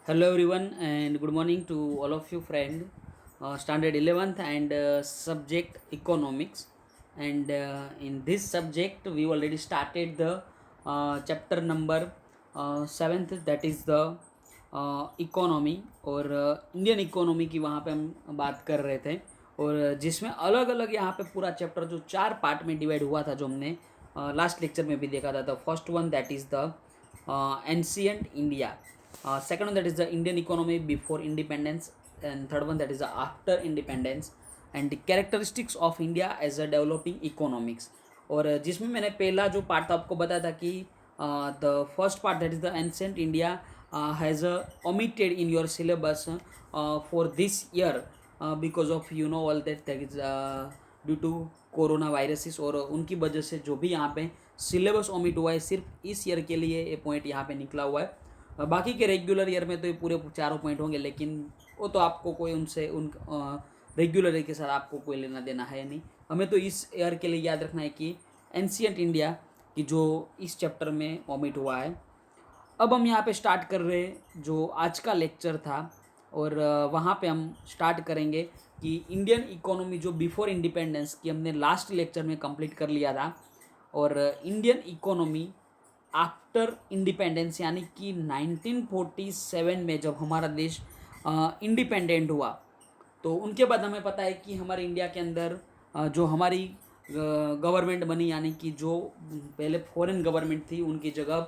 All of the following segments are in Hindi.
Hello everyone and good morning to all of you friend. Standard 11th and subject economics, and in this subject we already started the chapter number 7th, that is the economy और इंडियन इकोनॉमी की वहाँ पे हम बात कर रहे थे, और जिसमें अलग अलग यहाँ पे पूरा चैप्टर जो चार पार्ट में डिवाइड हुआ था, जो हमने लास्ट लेक्चर में भी देखा था. The first one that is the ancient India. Second one that is the Indian economy before independence, and third one that is the after independence, and the characteristics of India as a developing economics. और जिसमें मैंने पहला जो पार्ट था आपको बताया था कि the first part that is the ancient India has omitted in your syllabus for this year because of all that is due to coronaviruses, और उनकी वजह से जो भी यहाँ पे सिलेबस ओमिट हुआ है सिर्फ इस ईयर के लिए ये पॉइंट यहाँ पे निकला हुआ है. बाकी के रेगुलर ईयर में तो ये पूरे चारों पॉइंट होंगे, लेकिन वो तो आपको कोई उनसे उन रेगुलर ईयर के साथ आपको कोई लेना देना है नहीं. हमें तो इस ईयर के लिए याद रखना है कि एंशियंट इंडिया की जो इस चैप्टर में ओमिट हुआ है. अब हम यहाँ पे स्टार्ट कर रहे हैं जो आज का लेक्चर था, और वहाँ पे हम स्टार्ट करेंगे कि इंडियन इकोनॉमी जो बिफोर इंडिपेंडेंस की हमने लास्ट लेक्चर में कंप्लीट कर लिया था, और इंडियन इकोनॉमी आफ्टर इंडिपेंडेंस यानी कि 1947 में जब हमारा देश इंडिपेंडेंट हुआ, तो उनके बाद हमें पता है कि हमारे इंडिया के अंदर जो हमारी गवर्नमेंट बनी, यानी कि जो पहले फॉरेन गवर्नमेंट थी उनकी जगह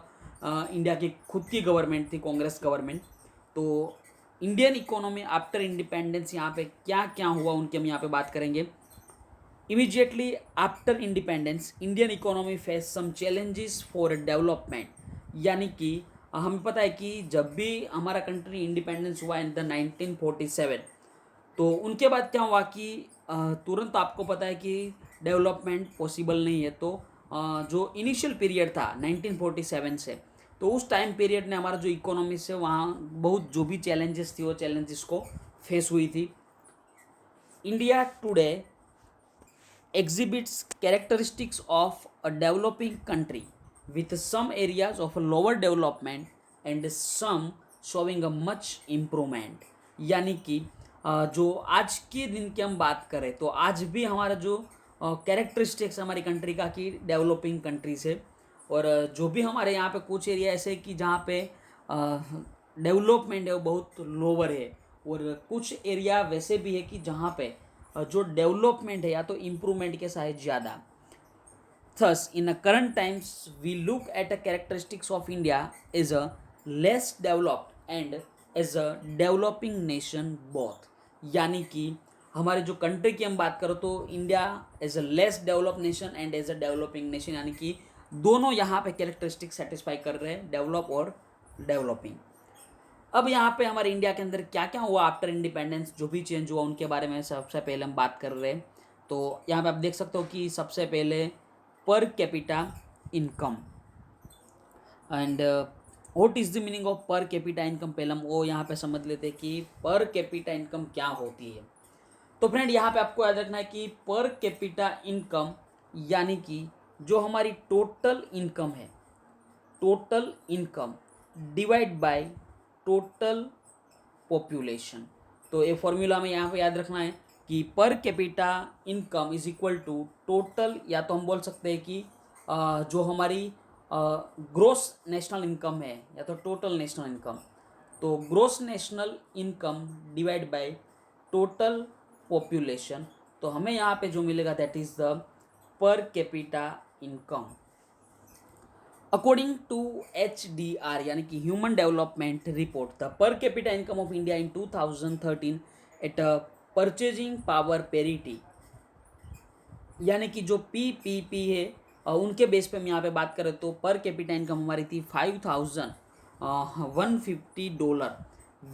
इंडिया की खुद की गवर्नमेंट थी, कांग्रेस गवर्नमेंट. तो इंडियन इकोनॉमी आफ्टर इंडिपेंडेंस यहाँ पे क्या क्या हुआ उनकी हम यहाँ पे बात करेंगे. Immediately after independence Indian economy face some challenges for development. यानी कि हमें पता है कि जब भी हमारा कंट्री इंडिपेंडेंस हुआ इन द 1947, तो उनके बाद क्या हुआ कि तुरंत आपको पता है कि डेवलपमेंट पॉसिबल नहीं है. तो जो इनिशियल पीरियड था 1947 से, तो उस टाइम पीरियड ने हमारा जो इकोनॉमी से वहाँ बहुत जो भी चैलेंजेस थी वो चैलेंजेस को फेस हुई थी. India today exhibits characteristics of a developing country with some areas of lower development and some showing a much improvement. यानी कि जो आज के दिन की हम बात करें तो आज भी हमारा जो कैरेक्टरिस्टिक्स हमारी कंट्री का कि डेवलपिंग कंट्री से, और जो भी हमारे यहाँ पे कुछ एरिया ऐसे कि जहाँ पे डेवलपमेंट है वो बहुत लोअर है, और कुछ एरिया वैसे भी है कि जहाँ पे जो डेवलपमेंट है या तो इम्प्रूवमेंट के साथ ज़्यादा. Thus, in the current times, we look at the characteristics of India as a less developed and as a developing nation both. यानी कि हमारे जो कंट्री की हम बात करो तो India as a less develop nation and as a developing nation, यानी कि दोनों यहाँ पे कैरेक्टरिस्टिक सेटिस्फाई कर रहे हैं, डेवलप और डेवलपिंग. अब यहाँ पे हमारे इंडिया के अंदर क्या क्या हुआ आफ्टर इंडिपेंडेंस, जो भी चेंज हुआ उनके बारे में सबसे पहले हम बात कर रहे हैं. तो यहाँ पे आप देख सकते हो कि सबसे पहले पर capita income. And what is the meaning of पर कैपिटा इनकम, पहले हम वो यहाँ पे समझ लेते हैं कि पर कैपिटा इनकम क्या होती है. तो फ्रेंड यहाँ पे आपको याद रखना है कि पर कैपिटा इनकम यानी कि जो हमारी टोटल इनकम है, total income divide by total population. तो ये फॉर्मूला हमें यहाँ पे याद रखना है कि per capita income is equal to total, या तो हम बोल सकते हैं कि जो हमारी ग्रोस नेशनल इनकम है या तो टोटल नेशनल इनकम, तो gross national income divide by total population. तो हमें यहाँ पे जो मिलेगा that is the per capita income. According to HDR यानी कि human development report, the per capita income of India in 2013 at purchasing power parity, यानी कि जो PPP है उनके बेस पे हम यहाँ पे बात करें तो पर कैपिटा इनकम हमारी थी $5,150,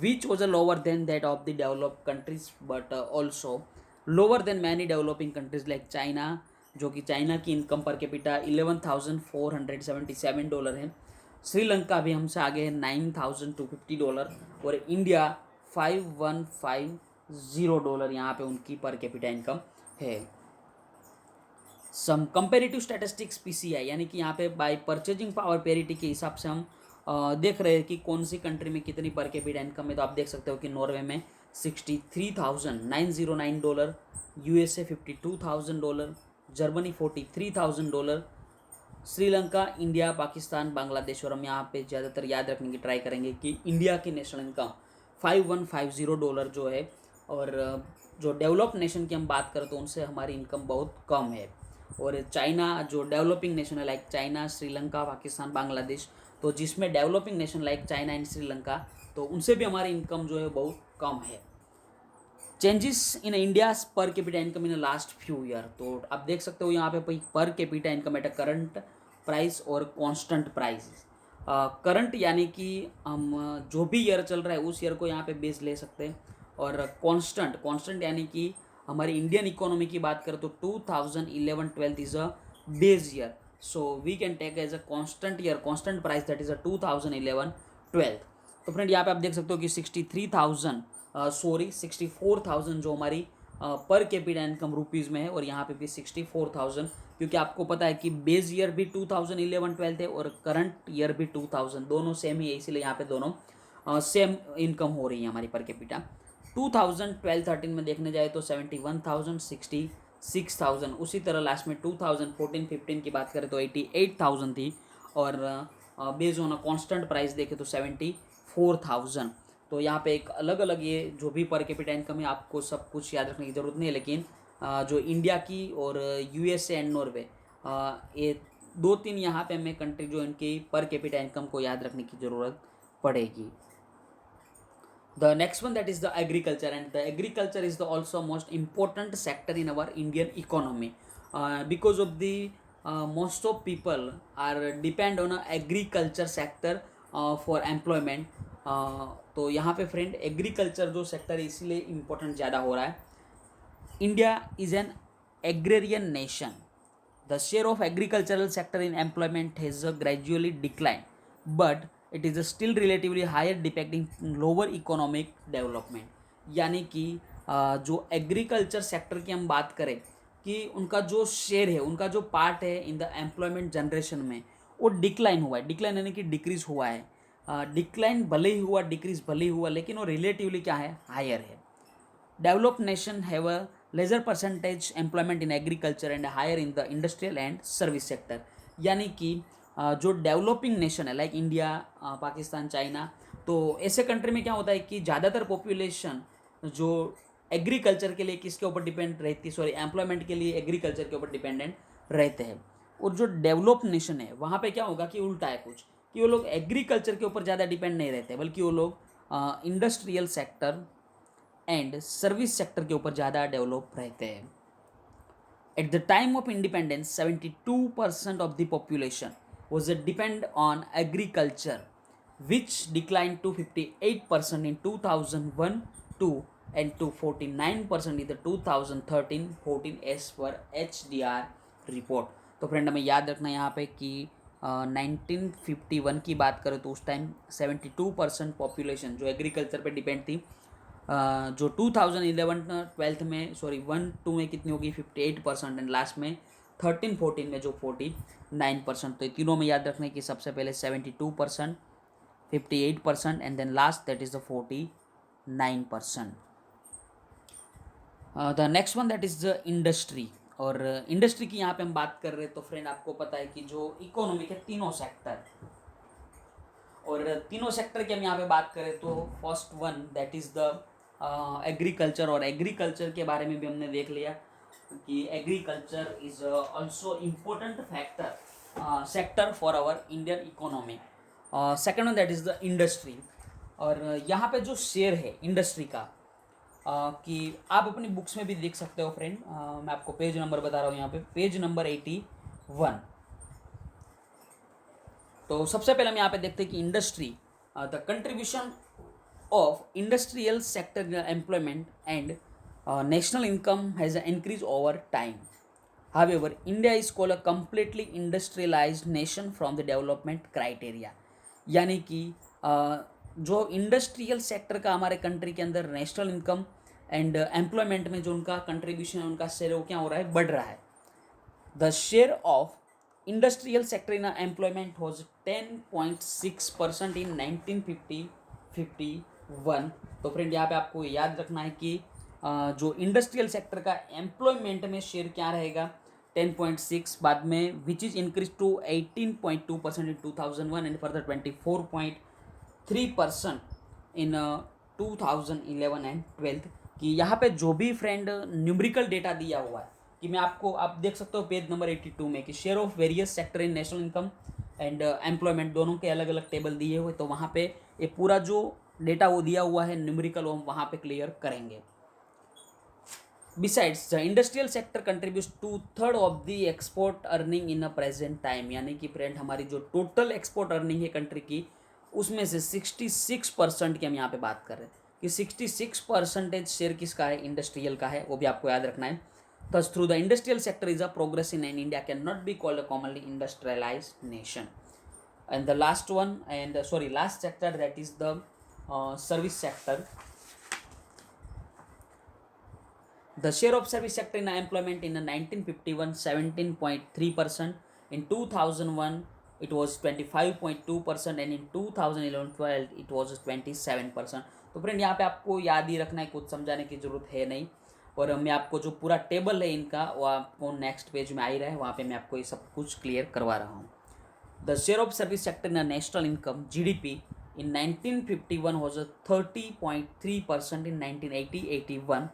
which was a lower than that of the developed countries, but also lower than many developing countries like China, जो कि चाइना की इनकम पर कैपिटा $11,477 है. श्रीलंका भी हमसे आगे है $9,250, और इंडिया $5,150 यहाँ पे उनकी पर कैपिटा इनकम है. सम कंपेरेटिव स्टैटिस्टिक्स PCI, यानी कि यहाँ पे बाय परचेजिंग पावर पेरिटी के हिसाब से हम देख रहे हैं कि कौन सी कंट्री में कितनी पर कैपिटा इनकम है। तो आप देख सकते हो कि नॉर्वे में $63,909, USA $52,000, Germany $43,000, Sri Lanka, India, Pakistan, Bangladesh. और हम यहाँ पे ज़्यादातर याद रखने की ट्राई करेंगे कि इंडिया की नेशनल इनकम $5150 जो है, और जो डेवलप्ड नेशन की हम बात करें तो उनसे हमारी इनकम बहुत कम है। और चाइना जो डेवलपिंग नेशन है लाइक चाइना, श्रीलंका, पाकिस्तान, बांग्लादेश, तो जिसमें developing nation like China and Sri Lanka, तो उनसे भी हमारी इनकम जो है बहुत कम है। चेंजेस इन इंडिया पर capita income in last few year. तो आप देख सकते हो यहाँ पे पर capita income at a current price और कांस्टेंट प्राइस। करंट यानी कि हम जो भी ईयर चल रहा है उस ईयर को यहाँ पे बेस ले सकते हैं, और कांस्टेंट यानी कि हमारी इंडियन इकोनॉमी की बात करें तो 2011-12 is a base year, so we can take as a constant year, constant price that is a 2011-12। तो फ्रेंड यहाँ पे आप देख सकते हो कि 64,000 जो हमारी पर कैपिटा इनकम रुपीज़ में है, और यहाँ पे भी 64,000, क्योंकि आपको पता है कि बेस ईयर भी 2011-12 है और करंट ईयर भी 2000, दोनों सेम ही है, इसीलिए यहाँ पे दोनों सेम इनकम हो रही है हमारी पर कैपिटा। 2012-13 में देखने जाए तो 71,000, 66,000, उसी तरह लास्ट में 2014-15 की बात करें तो 88,000 थी, और based on a constant price देखें तो 74,000। तो यहाँ पे एक अलग अलग ये जो भी पर कैपिटा इनकम है आपको सब कुछ याद रखने की ज़रूरत नहीं है, लेकिन जो इंडिया की और यूएसए एंड नॉर्वे, ये 2-3 यहाँ पे हमें कंट्री जो इनकी पर कैपिटा इनकम को याद रखने की ज़रूरत पड़ेगी। The next one, that is the agriculture, and the agriculture is the also most important sector in our Indian economy, because of the most of people are depend on a agriculture sector for employment. तो यहाँ पे फ्रेंड एग्रीकल्चर जो सेक्टर है इसलिए इम्पोर्टेंट ज़्यादा हो रहा है। India is an agrarian nation. The share of agricultural sector in employment has gradually declined, but it is still relatively higher, depicting lower economic development. यानी कि जो एग्रीकल्चर सेक्टर की हम बात करें कि उनका जो शेयर है, उनका जो पार्ट है इन द एम्प्लॉयमेंट जनरेशन में, वो डिक्लाइन हुआ है। डिक्लाइन यानी कि डिक्रीज हुआ है। डिक्लाइन भले ही हुआ, डिक्रीज भले ही हुआ, लेकिन वो रिलेटिवली क्या है, हायर है। Developed nation have a lesser percentage employment in agriculture and higher in the industrial and service sector. यानी कि जो डेवलपिंग नेशन है लाइक इंडिया, पाकिस्तान, चाइना, तो ऐसे कंट्री में क्या होता है कि ज़्यादातर पॉपुलेशन जो एग्रीकल्चर के लिए किसके ऊपर डिपेंड रहती है, सॉरी एम्प्लॉयमेंट के लिए एग्रीकल्चर के ऊपर डिपेंडेंट रहते हैं। और जो डेवलप्ड नेशन है वहाँ पे क्या होगा कि उल्टा है कुछ, कि वो लोग एग्रीकल्चर के ऊपर ज़्यादा डिपेंड नहीं रहते, बल्कि वो लोग industrial sector and service sector के ऊपर ज़्यादा डेवलप रहते हैं। At the time of independence 72% of the population was depend on agriculture, which decline to 58% in 2001-2 and to 49% in the 2013-14 as per HDR report. तो फ्रेंड हमें याद रखना यहाँ पे कि 1951 की बात करें तो उस टाइम 72% पॉपुलेशन जो एग्रीकल्चर पे डिपेंड थी, जो 2011-12 में, सॉरी 1-2 में कितनी होगी, 58%, एंड लास्ट में 13-14 में जो 49%। तो तीनों में याद रखने की सबसे पहले 72%, 58% and then last that is the 49%। The next one that is the industry. और इंडस्ट्री की यहाँ पे हम बात कर रहे हैं तो फ्रेंड आपको पता है कि जो इकोनॉमिक है तीनों सेक्टर, और तीनों सेक्टर की हम यहाँ पे बात करें तो first one that is the agriculture. और एग्रीकल्चर के बारे में भी हमने देख लिया कि agriculture is also important factor sector for our Indian economy. Second one that is the industry. और यहाँ पे जो शेयर है इंडस्ट्री का, कि आप अपनी बुक्स में भी देख सकते हो फ्रेंड, मैं आपको पेज नंबर बता रहा हूँ यहाँ पे, पेज नंबर 81। तो सबसे पहले हम यहाँ पे देखते हैं कि industry, the contribution of industrial sector employment and national income has increase over time. However India is called a completely industrialised nation from the development criteria. यानी कि जो इंडस्ट्रियल सेक्टर का हमारे कंट्री के अंदर नेशनल इनकम एंड एम्प्लॉयमेंट में जो उनका कंट्रीब्यूशन है, उनका शेयर वो क्या हो रहा है, बढ़ रहा है। The share of industrial sector in employment was 10.6% इन 1951। तो फ्रेंड यहाँ पे आपको याद रखना है कि जो इंडस्ट्रियल सेक्टर का एम्प्लॉयमेंट में शेयर क्या रहेगा 10.6, बाद में which is increase to 18.2% in 2001 and further 24.3% in 2011 and 12। कि यहाँ पे जो भी फ्रेंड न्यूमेरिकल डेटा दिया हुआ है कि मैं आपको, आप देख सकते हो पेज नंबर 82 में कि share of various sector in national income and employment दोनों के अलग अलग टेबल दिए हुए, तो वहाँ पे ये पूरा जो डेटा वो दिया हुआ है न्यूमेरिकल वो हम वहाँ पे क्लियर करेंगे। Besides, the industrial sector contributes 2/3 of the export earning in a present time। यानी कि फ्रेंड हमारी जो टोटल एक्सपोर्ट अर्निंग है कंट्री की उसमें से 66% की हम यहाँ पे बात कर रहे हैं कि 66% शेयर किसका है, इंडस्ट्रियल का है, वो भी आपको याद रखना है। Thus, through the industrial sector is a progress in, and India cannot be called a commonly industrialized nation. And the last one, and last sector, that is the service sector. The share of service sector in employment in 1951 17.3%, in 2001 it was 25.2%, and in 2011-12 it was 27%। तो फ्रेंड यहाँ पे आपको याद ही रखना है, कुछ समझाने की ज़रूरत है नहीं। और मैं आपको जो पूरा टेबल है इनका वो आपको नेक्स्ट पेज में आ ही रहा है, वहाँ पे मैं आपको ये सब कुछ क्लियर करवा रहा हूँ। The share of service sector in national income GDP in 1951 was a 30.3%, in 1980-81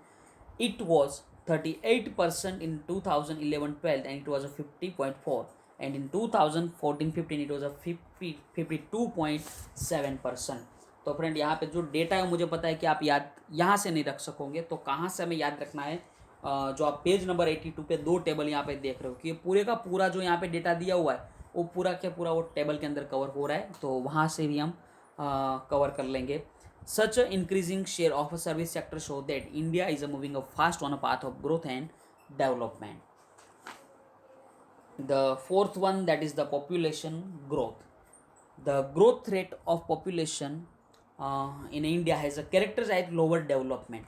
it was 38%, in 2011-12 and it was a 50.4%, and in 2014-15 it was a 52.7%। तो फ्रेंड यहाँ पे जो डेटा है मुझे पता है कि आप याद यहाँ से नहीं रख सकोगे, तो कहाँ से हमें याद रखना है, जो आप पेज नंबर 82 पे दो टेबल यहाँ पे देख रहे हो कि पूरे का पूरा जो यहाँ पे डेटा दिया हुआ है वो पूरा के पूरा वो टेबल के अंदर कवर हो रहा है, तो वहाँ से भी हम कवर कर लेंगे। Such an increasing share of a service sector show that India is moving up fast on a path of growth and development. The fourth one, that is the population growth. The growth rate of population in India has a characterized lower development।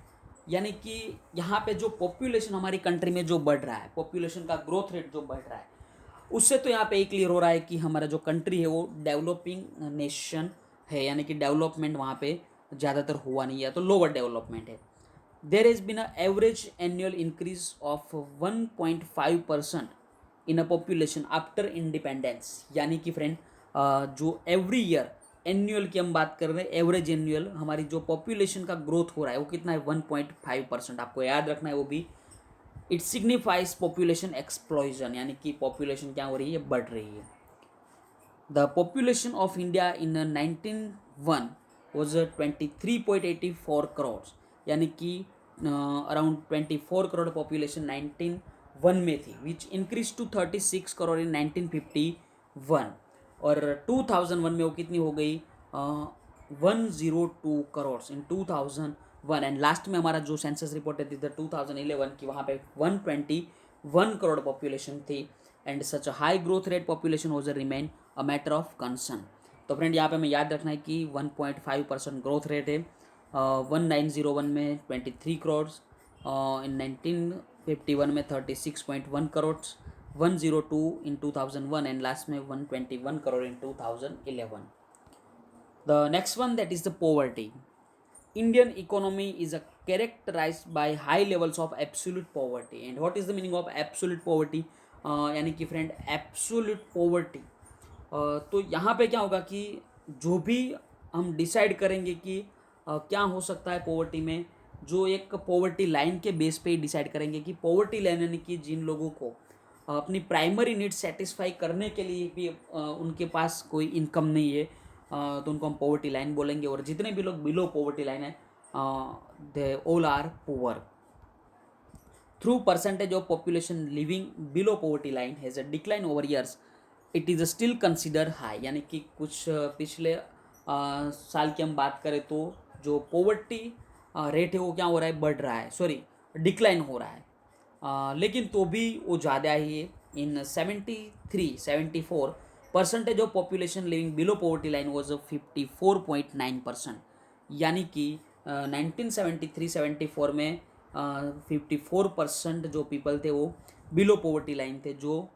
यानी कि यहाँ पे जो पॉपुलेशन हमारी कंट्री में जो बढ़ रहा है, पॉपुलेशन का ग्रोथ रेट जो बढ़ रहा है, उससे तो यहाँ पे एक क्लियर हो रहा है कि हमारा जो कंट्री है वो डेवलपिंग नेशन है, यानी कि डेवलपमेंट वहाँ पे ज़्यादातर हुआ नहीं है, तो लोअर डेवलपमेंट है। There has been a average annual increase of 1.5% in a population after independence. यानी कि फ्रेंड जो एवरी ईयर एनुअल की हम बात कर रहे हैं, एवरेज एनुअल हमारी जो पॉपुलेशन का ग्रोथ हो रहा है वो कितना है 1.5%। आपको याद रखना है वो भी। इट सिग्निफाइज पॉपुलेशन एक्सप्लोजन, यानी कि पॉपुलेशन क्या हो रही है, बढ़ रही है। The population of India in 1901 was 23.84 crore, यानी कि अराउंड 24 करोड़ पॉपुलेशन 1901 में थी, विच इंक्रीज टू 36 करोड़ इन 1951, और 2001 में वो कितनी हो गई 102 करोड़ इन 2001। एंड लास्ट में हमारा जो सेंसस रिपोर्ट है 2011 की, वहाँ पे 121 करोड़ पॉपुलेशन थी। And such high growth rate population was remain a matter of concern. तो फ्रेंड यहाँ पे हमें याद रखना है कि 1.5% ग्रोथ रेट है। 1901 में 23 करोड़, इन 1951 में 36.1 करोड़, 102 इन 2001, एंड लास्ट में 121 करोड़ इन 2011। The next one, that is the poverty. Indian economy is characterized by high levels of absolute poverty. And what is the meaning of absolute poverty? यानी कि फ्रेंड एब्सोल्यूट पॉवर्टी, तो यहाँ पे क्या होगा कि जो भी हम डिसाइड करेंगे कि क्या हो सकता है पॉवर्टी में, जो एक पॉवर्टी लाइन के बेस पे ही डिसाइड करेंगे कि पॉवर्टी लाइन यानी कि जिन लोगों को अपनी प्राइमरी नीड सेटिस्फाई करने के लिए भी उनके पास कोई इनकम नहीं है, तो उनको हम पॉवर्टी लाइन बोलेंगे। और जितने भी लोग बिलो पॉवर्टी लाइन है they all are poor. Through percentage of population living below poverty line has a decline over years, it is still consider high. यानी कि कुछ पिछले साल की हम बात करें तो जो पॉवर्टी रेट है वो क्या हो रहा है, बढ़ रहा है, सॉरी डिक्लाइन हो रहा है, लेकिन तो भी वो ज़्यादा ही है। इन 74% of population living below poverty line was 54.9%। यानी कि 1973-74 में 54% जो पीपल थे वो बिलो पॉवर्टी लाइन थे, जो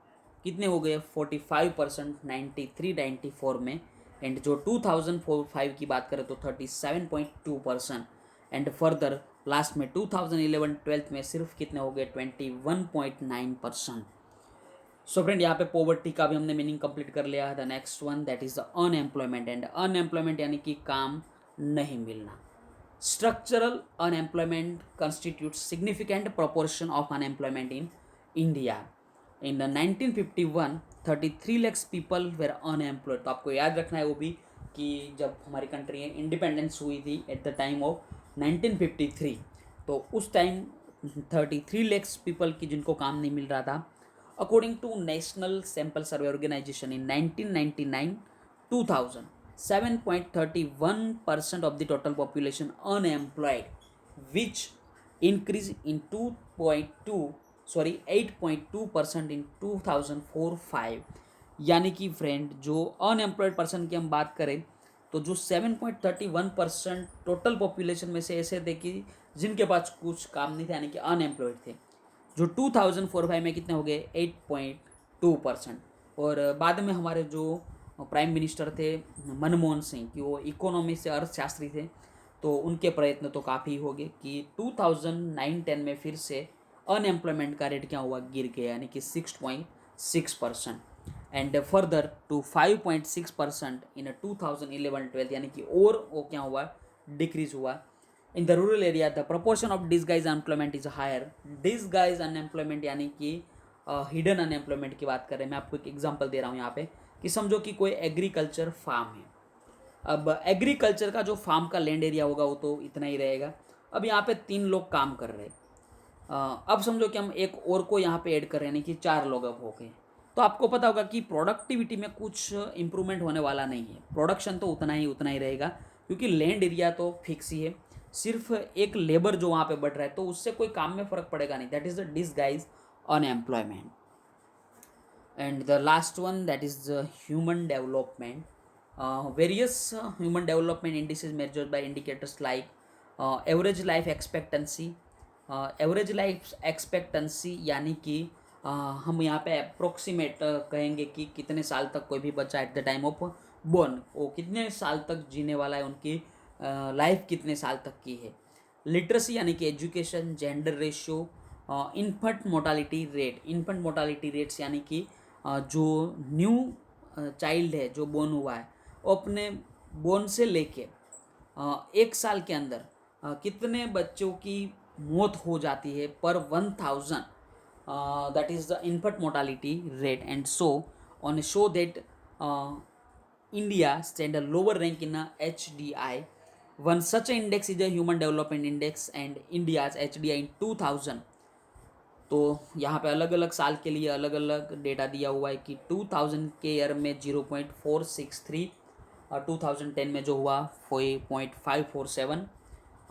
कितने हो गए 45%, 93 94 में। एंड जो 2005 की बात करें तो 37.2%। एंड फर्दर लास्ट में 2011-12 में सिर्फ कितने हो गए 21.9%। सो फ्रेंड यहाँ पे पॉवर्टी का भी हमने मीनिंग कंप्लीट कर लिया है। The next one that is the unemployment. And unemployment यानी कि काम नहीं मिलना। Structural unemployment constitutes significant proportion of unemployment in India. In the 1951, 33 lakhs people were unemployed. तो आपको याद रखना है वो भी कि जब हमारी कंट्री इंडिपेंडेंस हुई थी एट द टाइम ऑफ 1953, तो उस टाइम 33 lakhs पीपल की जिनको काम नहीं मिल रहा था। According to national sample survey organisation in 1999-2000, 7.31% of the total population unemployed, which increased in 8.2% in 2004-5। यानी कि फ्रेंड जो अनएम्प्लॉयड पर्सन की हम बात करें तो जो 7.31% टोटल पॉपुलेशन में से ऐसे थे कि जिनके पास कुछ काम नहीं थे यानी कि अनएम्प्लॉयड थे, जो 2004-5 में कितने हो गए 8.2%। और बाद में हमारे जो प्राइम मिनिस्टर थे मनमोहन सिंह कि वो इकोनॉमी से अर्थशास्त्री थे, तो उनके प्रयत्न तो काफ़ी हो गए कि 2009-10 में फिर से अनएम्प्लॉयमेंट का रेट क्या हुआ गिर गया यानी कि 6.6%। एंड फर्दर टू 5.6% इन 2011-12 यानी कि और वो क्या हुआ डिक्रीज हुआ। In the rural area the proportion of disguise unemployment is higher. Disguise unemployment यानी कि हिडन अनएम्प्लॉयमेंट की बात करें, मैं आपको एक एग्जांपल दे रहा हूँ यहाँ पे कि समझो कि कोई एग्रीकल्चर फार्म है। अब एग्रीकल्चर का जो फार्म का लैंड एरिया होगा वो तो इतना ही रहेगा। अब यहाँ पे 3 लोग काम कर रहे हैं। अब समझो कि हम एक और को यहाँ पे ऐड कर रहे हैं यानी कि 4 लोग अब हो गए, तो आपको पता होगा कि प्रोडक्टिविटी में कुछ इम्प्रूवमेंट होने वाला नहीं है। प्रोडक्शन तो उतना ही रहेगा क्योंकि लैंड एरिया तो फिक्स ही है, सिर्फ एक लेबर जो वहाँ पे बढ़ रहा है तो उससे कोई काम में फ़र्क पड़ेगा नहीं। That is the disguise unemployment. And the last one that is the human development. Various human development indices measured by indicators like average life expectancy। Average life expectancy यानी कि हम यहाँ पे अप्रोक्सीमेट कहेंगे कि कितने साल तक कोई भी बच्चा at the time of born वो कितने साल तक जीने वाला है, उनकी लाइफ कितने साल तक की है। लिटरेसी यानी कि education, gender ratio, infant mortality rate. Infant mortality rates यानी कि जो न्यू चाइल्ड है जो बोर्न हुआ है वो अपने बोर्न से लेके 1 साल के अंदर कितने बच्चों की मौत हो जाती है पर 1000, that is the infant mortality rate. And so on show that India stand a lower rank in a HDI. One such index is a Human Development Index and India's HDI in 2000। तो यहाँ पे अलग अलग साल के लिए अलग अलग डेटा दिया हुआ है कि 2000 के ईयर में 0.463 और 2010 में जो हुआ 4.547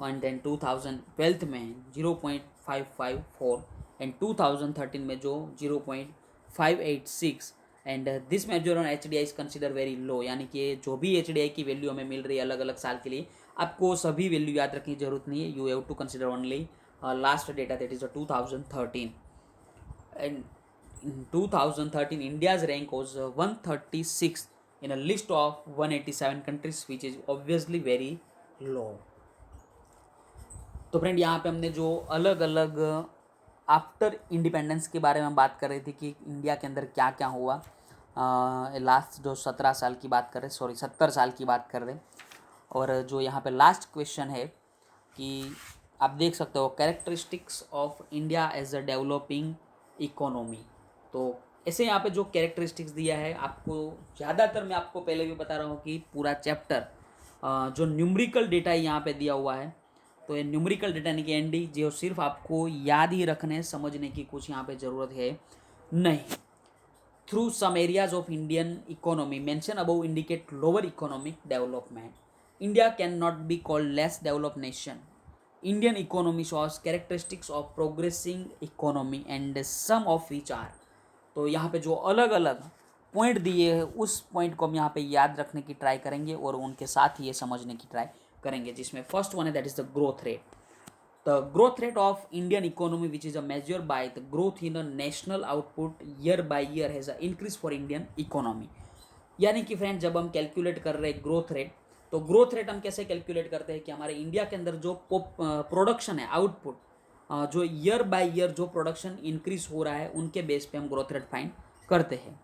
एंड देन 2012 में 0.554 एंड 2013 में जो 0.586। And this major on H D I is consider very low, यानी कि जो भी एच डी आई की वैल्यू हमें मिल रही है अलग अलग साल के लिए, आपको सभी वैल्यू याद रखने की जरूरत नहीं है। You have to consider only last data that is 2013। And in 2013 India's rank was 136 in a list of 187 countries which is obviously very low। तो फ्रेंड यहाँ पे हमने जो अलग अलग आफ्टर इंडिपेंडेंस के बारे में बात कर रहे थे कि इंडिया के अंदर क्या क्या हुआ लास्ट जो 17 साल की बात कर रहे 70 साल की बात कर रहे। और जो यहाँ पे लास्ट क्वेश्चन है कि आप देख सकते हो characteristics of India as a developing economy. तो ऐसे यहाँ पे जो कैरेक्टरिस्टिक्स दिया है आपको, ज़्यादातर मैं आपको पहले भी बता रहा हूँ कि पूरा चैप्टर जो न्यूमरिकल डेटा यहाँ पे दिया हुआ है, तो ये न्यूमरिकल डेटा यानी कि एनडी जो सिर्फ आपको याद ही रखने समझने की कुछ यहाँ पे ज़रूरत है नहीं। Through some areas of Indian economy mention above indicate lower economic development. India can not be called less developed nation. Indian economy shows characteristics of progressing economy and some of which are. तो यहाँ पे जो अलग अलग पॉइंट दिए हैं उस पॉइंट को हम यहाँ पे याद रखने की ट्राई करेंगे और उनके साथ ही ये समझने की ट्राई करेंगे, जिसमें फर्स्ट वन है that is the growth rate. The growth rate of Indian economy, which is a measure by the growth in a national output year by year, has a increase for Indian economy. यानी कि फ्रेंड जब हम कैलकुलेट कर रहे हैं ग्रोथ रेट, तो ग्रोथ रेट हम कैसे कैलकुलेट करते हैं कि हमारे इंडिया के अंदर जो प्रोडक्शन है, आउटपुट, जो ईयर बाय ईयर जो प्रोडक्शन इंक्रीज हो रहा है उनके बेस पे हम ग्रोथ रेट फाइंड करते हैं.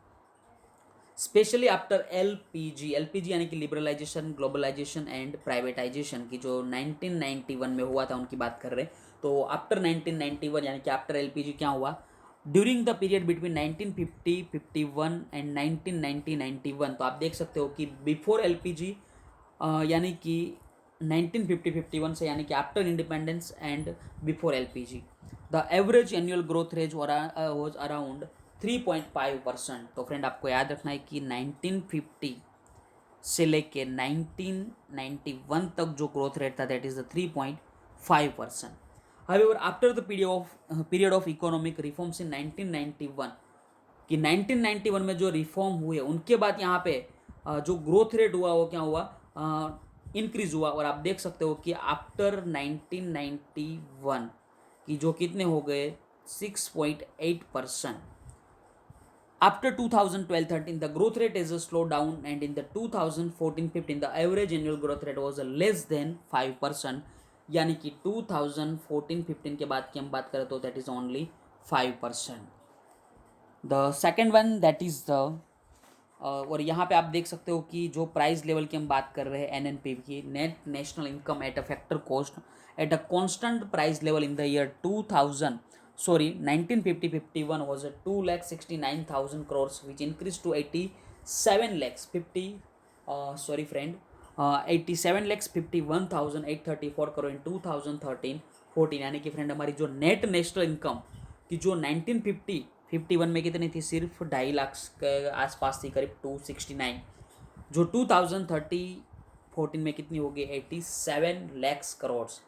स्पेशली आफ्टर एलपीजी यानी कि लिबरलाइजेशन, ग्लोबलाइजेशन एंड प्राइवेटाइजेशन की जो 1991 में हुआ था उनकी बात कर रहे हैं. तो आफ्टर 1991 यानी कि आफ्टर एलपीजी क्या हुआ, during the period between 1950-51 and 1990-91, तो आप देख सकते हो कि बिफोर एलपीजी यानी कि 1950-51 से, यानी कि after independence and before LPG, the average annual growth rate was around 3.5%. तो फ्रेंड आपको याद रखना है कि 1950 से लेके 1991 तक जो ग्रोथ रेट था that is the 3.5%. However, after the period of economic reforms in 1991, कि 1991 में जो रिफॉर्म हुए उनके बाद यहाँ पे जो ग्रोथ रेट हुआ वो क्या हुआ, इंक्रीज हुआ. और आप देख सकते हो कि आफ्टर 1991 की जो कितने हो गए 6.8%. After 2012-13, the growth rate is slowed down, and in the 2014-15, the average annual growth rate was less than 5%. यानी कि 2014-15 के बाद की हम बात करें तो that is only 5%. The second one that is the और यहाँ पे आप देख सकते हो कि जो प्राइस लेवल की हम बात कर रहे हैं एनएनपी की, net national income at a factor cost at a constant price level in the year 1950-51 was at 2,69,000 crores, which increased to 87,51,834 crore in 2013-14. यानी कि फ्रेंड हमारी जो नेट नेशनल इनकम की जो 1950-51 में कितनी थी, सिर्फ 2.5 लाख के आसपास थी, करीब 269. जो 2013-14 में कितनी होगी 87 lakhs crores.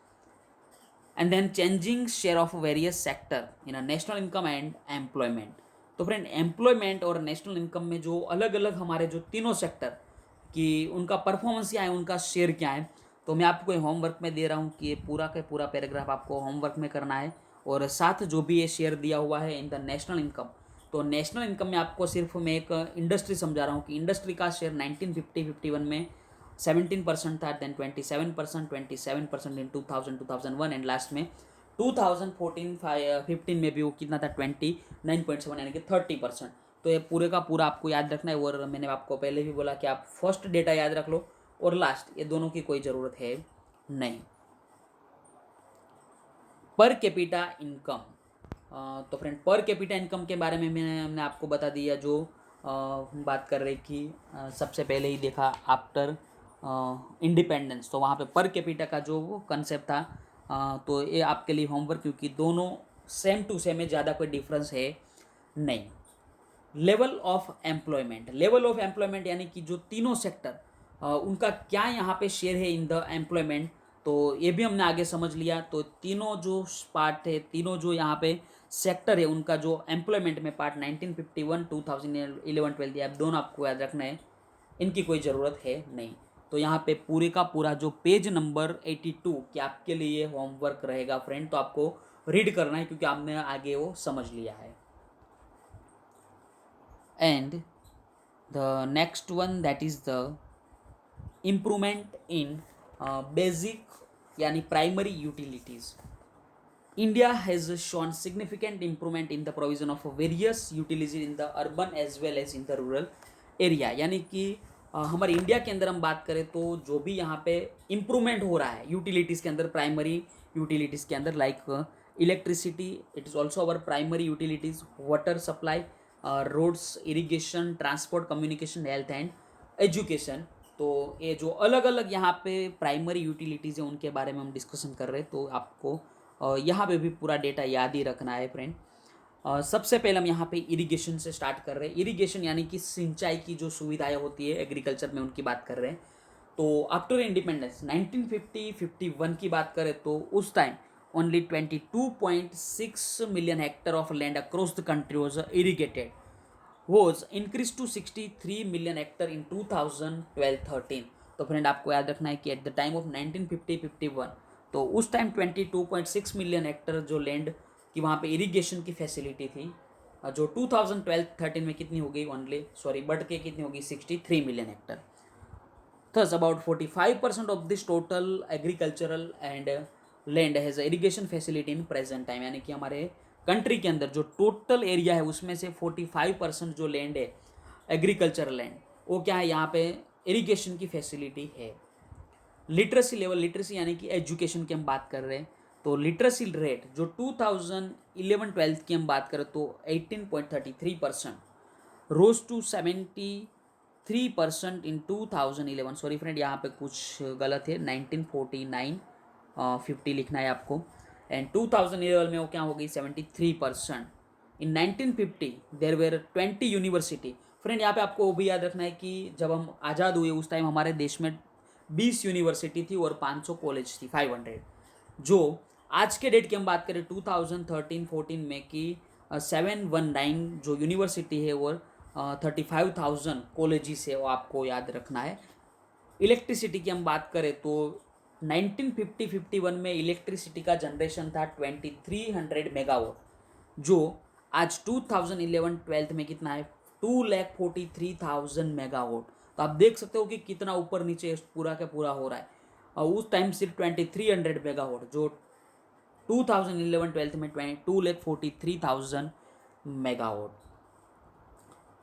And then changing share of various sector in a national income and employment. तो फ्रेंड एम्प्लॉयमेंट और नेशनल इनकम में जो अलग अलग हमारे जो तीनों सेक्टर की उनका परफॉर्मेंस क्या है, उनका शेयर क्या है, तो मैं आपको होमवर्क में दे रहा हूँ कि ये पूरा का पूरा पैराग्राफ आपको होमवर्क में करना है. और साथ जो भी ये शेयर दिया हुआ है इन द नेशनल इनकम, तो नेशनल इनकम में आपको सिर्फ मैं एक इंडस्ट्री समझा रहा हूँ कि इंडस्ट्री का शेयर 1950-51 में 17% था, देन 27% इन 2001 एंड लास्ट में 2014-15 में भी वो कितना था 29.7 यानी कि 30%. तो ये पूरे का पूरा आपको याद रखना है. और मैंने आपको पहले भी बोला कि आप फर्स्ट डेटा याद रख लो और लास्ट, ये दोनों की कोई ज़रूरत है नहीं. पर कैपिटा इनकम, तो फ्रेंड पर कैपिटा इनकम के बारे में हमने आपको बता दिया. जो बात कर रहे कि सबसे पहले ही देखा आफ्टर इंडिपेंडेंस, तो वहाँ पे पर कैपिटा का जो वो कंसेप्ट था, तो ये आपके लिए होमवर्क, क्योंकि दोनों सेम टू सेम है, ज़्यादा कोई डिफरेंस है नहीं. लेवल ऑफ एम्प्लॉयमेंट यानी कि जो तीनों सेक्टर उनका क्या यहाँ पे शेयर है इन द एम्प्लॉयमेंट, तो ये भी हमने आगे समझ लिया. तो तीनों जो पार्ट है, तीनों जो यहाँ पे सेक्टर है, उनका जो एम्प्लॉयमेंट में पार्ट 1951, 2011, 12 दिया, दोनों आपको याद रखना है, इनकी कोई ज़रूरत है नहीं. तो यहाँ पे पूरे का पूरा जो पेज नंबर 82 कि आपके लिए होमवर्क रहेगा फ्रेंड, तो आपको रीड करना है क्योंकि आपने आगे वो समझ लिया है. And the next one that is the improvement in basic यानी primary utilities. India has shown significant improvement in the provision of various utilities in the urban as well as in the rural area. यानी कि हमारे इंडिया के अंदर हम बात करें तो जो भी यहाँ पे इम्प्रूवमेंट हो रहा है यूटिलिटीज़ के अंदर, प्राइमरी यूटिलिटीज़ के अंदर, like electricity, it is also our primary utilities, water supply, roads, irrigation, transport, communication, health and education. तो ये जो अलग अलग यहाँ पे प्राइमरी यूटिलिटीज़ हैं उनके बारे में हम डिस्कशन कर रहे हैं. तो आपको यहाँ पे भी पूरा डेटा याद ही रखना है फ्रेंड. सबसे पहले हम यहाँ पे इरिगेशन से स्टार्ट कर रहे हैं. इरिगेशन यानी कि सिंचाई की जो सुविधाएं होती है एग्रीकल्चर में, उनकी बात कर रहे हैं. तो आफ्टर इंडिपेंडेंस 1950-51 की बात करें तो उस time only 22.6 million hectare of land across the country was irrigated, was increase to 63 million hectare in 2012-13. तो फ्रेंड आपको याद रखना है कि एट द टाइम ऑफ 1950-51 तो उस टाइम 22.6 मिलियन हेक्टर जो लैंड की वहाँ पे इरिगेशन की फैसिलिटी थी, जो 2012-13 में कितनी हो गई ओनली बढ़ के कितनी होगी 63 million Hector. Thus, about 45% of this total agricultural and land has a irrigation facility in present time, यानी कि हमारे कंट्री के अंदर जो टोटल एरिया है उसमें से 45% जो लैंड है एग्रीकल्चरल लैंड, वो क्या है, यहाँ पे इरिगेशन की फैसिलिटी है। लिटरेसी लेवल, लिटरेसी यानी कि एजुकेशन की हम बात कर रहे हैं, तो लिटरेसी रेट जो 2011-12 की हम बात करें तो 18.33% रोज टू 73% इन 2011। सॉरी फ्रेंड, यहाँ पे कुछ गलत है, 1949 50 लिखना है आपको, एंड 2011 में वो क्या हो गई 73%। इन 1950 देर वेर 20 यूनिवर्सिटी। फ्रेंड यहाँ पे आपको वो भी याद रखना है कि जब हम आज़ाद हुए उस टाइम हमारे देश में 20 यूनिवर्सिटी थी और 500 कॉलेज थी, 500। जो आज के डेट की हम बात करें 2013-14 में कि 719 जो यूनिवर्सिटी है वो 35,000 कॉलेजेस है, वो आपको याद रखना है। इलेक्ट्रिसिटी की हम बात करें तो 1950-51 में इलेक्ट्रिसिटी का जनरेशन था 2300 मेगावाट, जो आज 2011-12 में कितना है 2,43,000 मेगावाट। तो आप देख सकते हो कि कितना ऊपर नीचे पूरा का पूरा हो रहा है। और उस टाइम सिर्फ 2300 मेगावाट, जो 2011-12 में 2,43,000 megawatt.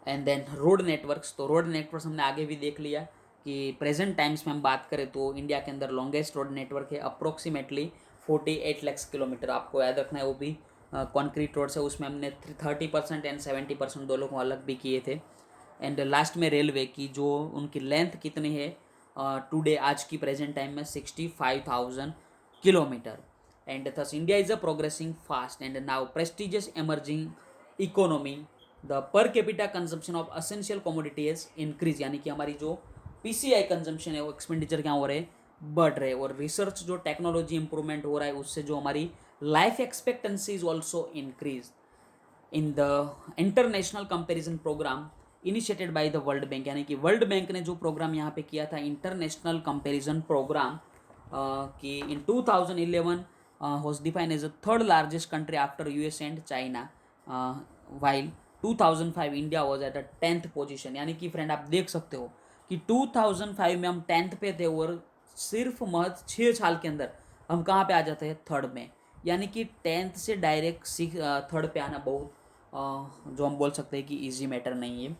And then road networks, तो रोड नेटवर्क्स हमने आगे भी देख लिया कि प्रेजेंट टाइम्स में हम बात करें तो इंडिया के अंदर लॉन्गेस्ट रोड नेटवर्क है अप्रोक्सीमेटली 48 लाख किलोमीटर। आपको याद रखना है वो भी कॉन्क्रीट रोड्स है, उसमें हमने 30% एंड 70% दोनों को अलग भी किए थे। एंड लास्ट में रेलवे की जो उनकी लेंथ कितनी है टुडे आज की प्रेजेंट टाइम में 65,000 kilometre. And thus India is a progressing fast and now prestigious emerging economy. The per capita consumption of essential commodity is increase, यानी कि हमारी जो पीसीआई कंजम्पशन है वो एक्सपेंडिचर क्या हो रहे हैं, बढ़ रहे। और रिसर्च जो टेक्नोलॉजी इंप्रूवमेंट हो रहा है उससे जो हमारी life expectancy is also increase in the international comparison programme initiated by the world bank, यानी कि वर्ल्ड बैंक ने जो प्रोग्राम यहाँ पे किया था इंटरनेशनल कंपेरिजन प्रोग्राम कि इन 2011 was defined as the third largest country after US and China, while 2005 India was at a 10th position. यानी कि फ्रेंड आप देख सकते हो कि 2005 में हम 10th पे थे और सिर्फ महज 6 साल के अंदर हम कहाँ पे आ जाते हैं, 3rd में। यानी कि 10th से डायरेक्ट 3rd पे आना बहुत जो हम बोल सकते हैं कि ईजी मैटर नहीं है।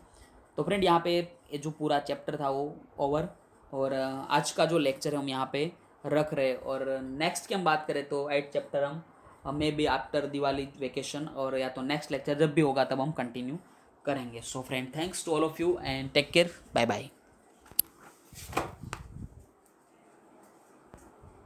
तो फ्रेंड यहाँ पे ये जो पूरा चैप्टर था वो ओवर, और आज का जो लेक्चर है हम यहाँ पे रख रहे। और नेक्स्ट की हम बात करें तो 8 चैप्टर हम may be after Diwali vacation, और या तो नेक्स्ट लेक्चर जब भी होगा तब हम कंटिन्यू करेंगे। So friend, thanks to all of you and take care, bye bye.